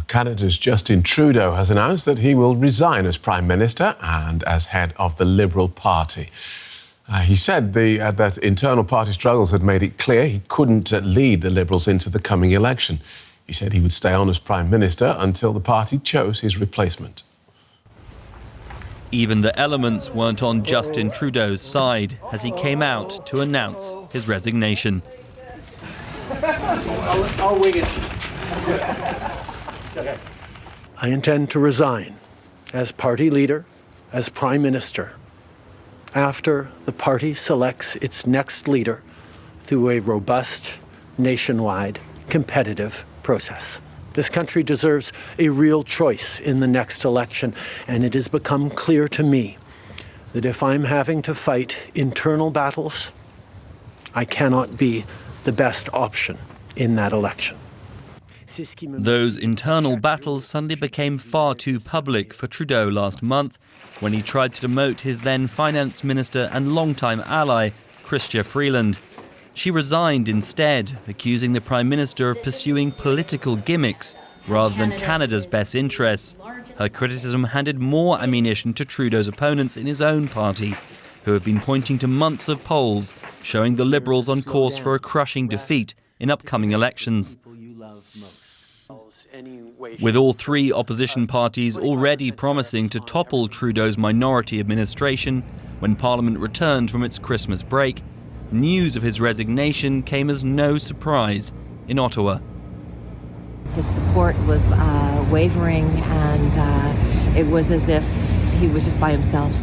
Canada's Justin Trudeau has announced that he will resign as Prime Minister and as head of the Liberal Party. He said that internal party struggles had made it clear he couldn't lead the Liberals into the coming election. He said he would stay on as Prime Minister until the party chose his replacement. Even the elements weren't on Justin Trudeau's side as he came out to announce his resignation. I'll wing it. I intend to resign as party leader, as Prime Minister, after the party selects its next leader through a robust, nationwide, competitive process. This country deserves a real choice in the next election, and it has become clear to me that if I'm having to fight internal battles, I cannot be the best option in that election. Those internal battles suddenly became far too public for Trudeau last month when he tried to demote his then Finance Minister and longtime ally, Chrysta Freeland. She resigned instead, accusing the Prime Minister of pursuing political gimmicks rather than Canada's best interests. Her criticism handed more ammunition to Trudeau's opponents in his own party, who have been pointing to months of polls showing the Liberals on course for a crushing defeat in upcoming elections. With all three opposition parties already promising to topple Trudeau's minority administration when Parliament returned from its Christmas break, news of his resignation came as no surprise in Ottawa. His support was wavering, and it was as if he was just by himself.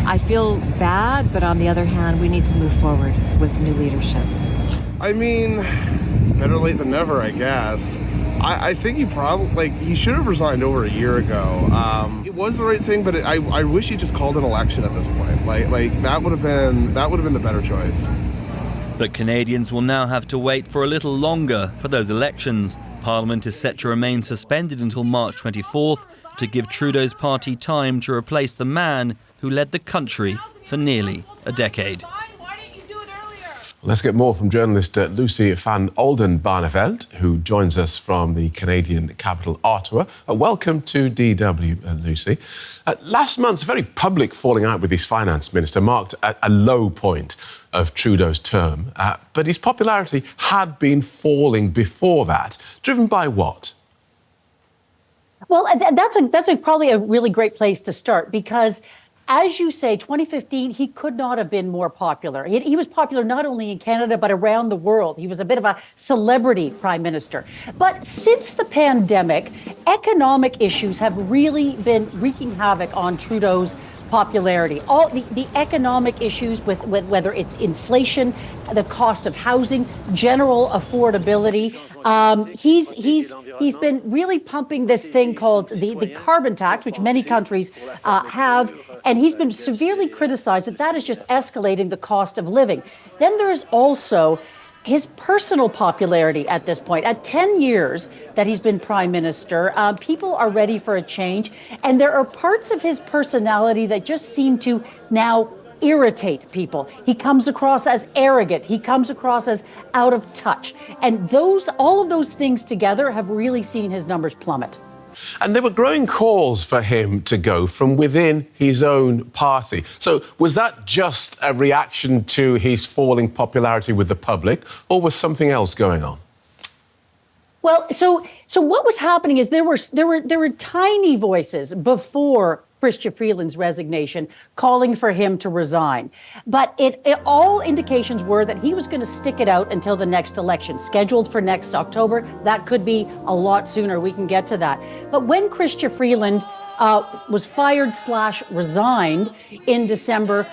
I feel bad, but on the other hand, we need to move forward with new leadership. I mean, better late than never, I guess. I think he should have resigned over a year ago. It was the right thing, but I wish he just called an election at this point. That would have been the better choice. But Canadians will now have to wait for a little longer for those elections. Parliament is set to remain suspended until March 24th to give Trudeau's party time to replace the man who led the country for nearly a decade. Let's get more from journalist Lucy van Oldenbarneveld, who joins us from the Canadian capital, Ottawa. Welcome to DW, Lucy. Last month's very public falling out with his finance minister marked a low point of Trudeau's term, but his popularity had been falling before that. Driven by what? Well, that's probably a really great place to start because, as you say, 2015, he could not have been more popular. He was popular not only in Canada, but around the world. He was a bit of a celebrity prime minister. But since the pandemic, economic issues have really been wreaking havoc on Trudeau's popularity. All the economic issues with whether it's inflation, the cost of housing, general affordability. He's been really pumping this thing called the carbon tax, which many countries have, and he's been severely criticized that is just escalating the cost of living. Then there's also his personal popularity at this point. At 10 years that he's been prime minister, people are ready for a change, and there are parts of his personality that just seem to now irritate people. He comes across as arrogant. He comes across as out of touch. And all of those things together have really seen his numbers plummet. And there were growing calls for him to go from within his own party. So was that just a reaction to his falling popularity with the public, or was something else going on? Well, so what was happening is there were tiny voices before Chrysta Freeland's resignation calling for him to resign. But all indications were that he was going to stick it out until the next election, scheduled for next October. That could be a lot sooner. We can get to that. But when Chrysta Freeland was fired/resigned in December,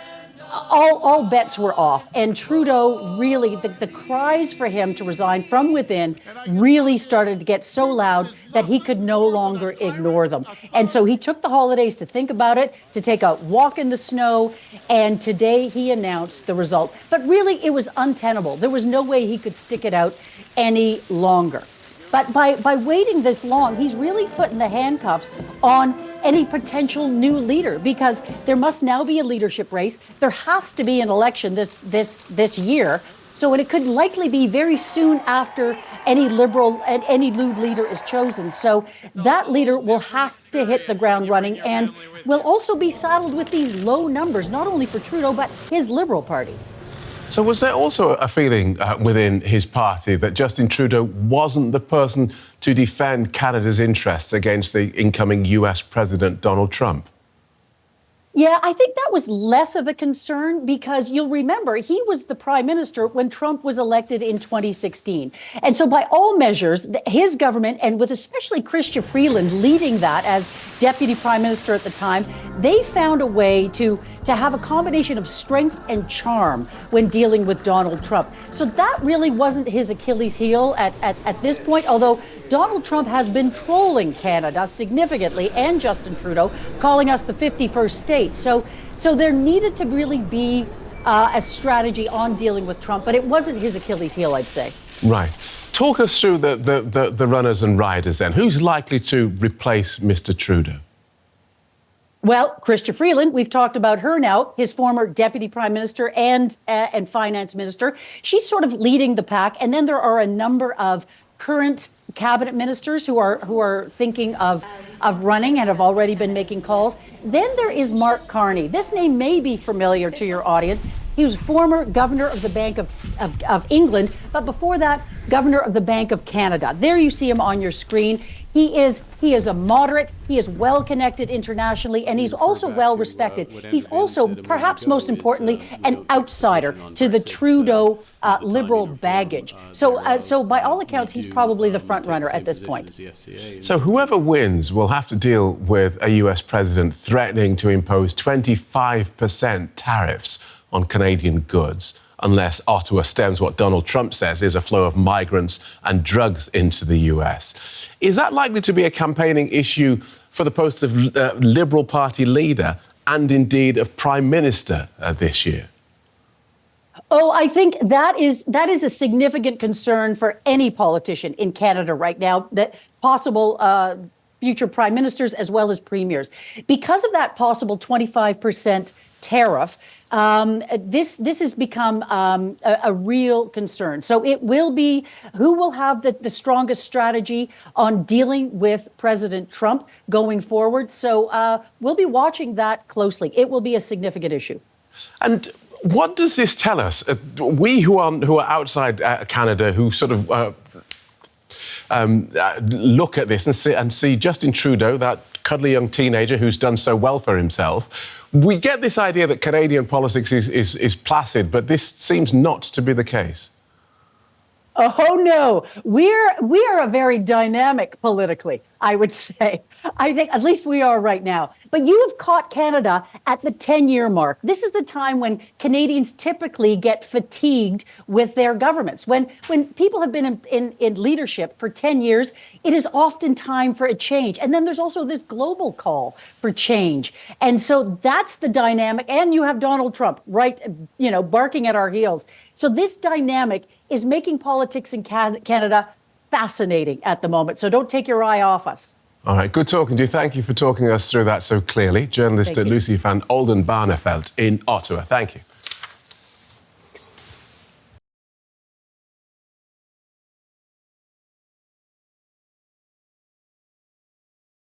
all bets were off. And Trudeau really, the cries for him to resign from within really started to get so loud that he could no longer ignore them. And so he took the holidays to think about it, to take a walk in the snow, and today he announced the result. But really, it was untenable. There was no way he could stick it out any longer. But by waiting this long, he's really putting the handcuffs on any potential new leader, because there must now be a leadership race. There has to be an election this year. So it could likely be very soon after any Liberal and any new leader is chosen. So that leader will have to hit the ground running and will also be saddled with these low numbers, not only for Trudeau, but his Liberal Party. So was there also a feeling within his party that Justin Trudeau wasn't the person to defend Canada's interests against the incoming US President Donald Trump? Yeah, I think that was less of a concern because you'll remember he was the prime minister when Trump was elected in 2016. And so by all measures, his government, and with especially Chrysta Freeland leading that as deputy prime minister at the time, they found a way to have a combination of strength and charm when dealing with Donald Trump. So that really wasn't his Achilles heel at this point, although Donald Trump has been trolling Canada significantly and Justin Trudeau, calling us the 51st state. So there needed to really be a strategy on dealing with Trump, but it wasn't his Achilles heel, I'd say. Right. Talk us through the runners and riders then. Who's likely to replace Mr. Trudeau? Well, Chrysta Freeland, we've talked about her now, his former deputy prime minister and finance minister. She's sort of leading the pack. And then there are a number of current cabinet ministers who are thinking of running and have already been making calls. Then there is Mark Carney. This name may be familiar to your audience. He was former governor of the Bank of England, but before that, governor of the Bank of Canada. There you see him on your screen. He is a moderate. He is well connected internationally, and he's also well respected. He's also, perhaps most importantly, an outsider to the Trudeau Liberal baggage. So by all accounts, he's probably the front runner at this point. So whoever wins will have to deal with a US president threatening to impose 25% tariffs on Canadian goods unless Ottawa stems what Donald Trump says is a flow of migrants and drugs into the US. Is that likely to be a campaigning issue for the post of Liberal Party leader and indeed of Prime Minister this year? Oh, I think that is a significant concern for any politician in Canada right now, that possible future prime ministers as well as premiers. Because of that possible 25% tariff, this has become a real concern. So it will be who will have the strongest strategy on dealing with President Trump going forward. So we'll be watching that closely. It will be a significant issue. And what does this tell us? We who are outside Canada, who sort of look at this and see Justin Trudeau, that cuddly young teenager who's done so well for himself. We get this idea that Canadian politics is placid, but this seems not to be the case. Oh, no. We are a very dynamic politically, I would say. I think at least we are right now. But you have caught Canada at the 10-year mark. This is the time when Canadians typically get fatigued with their governments. When people have been in leadership for 10 years, it is often time for a change. And then there's also this global call for change. And so that's the dynamic. And you have Donald Trump, right, barking at our heels. So this dynamic is making politics in Canada fascinating at the moment. So don't take your eye off us. All right, good talking to you. Thank you for talking us through that so clearly. Journalist Lucy van Oldenbarneveld in Ottawa. Thank you.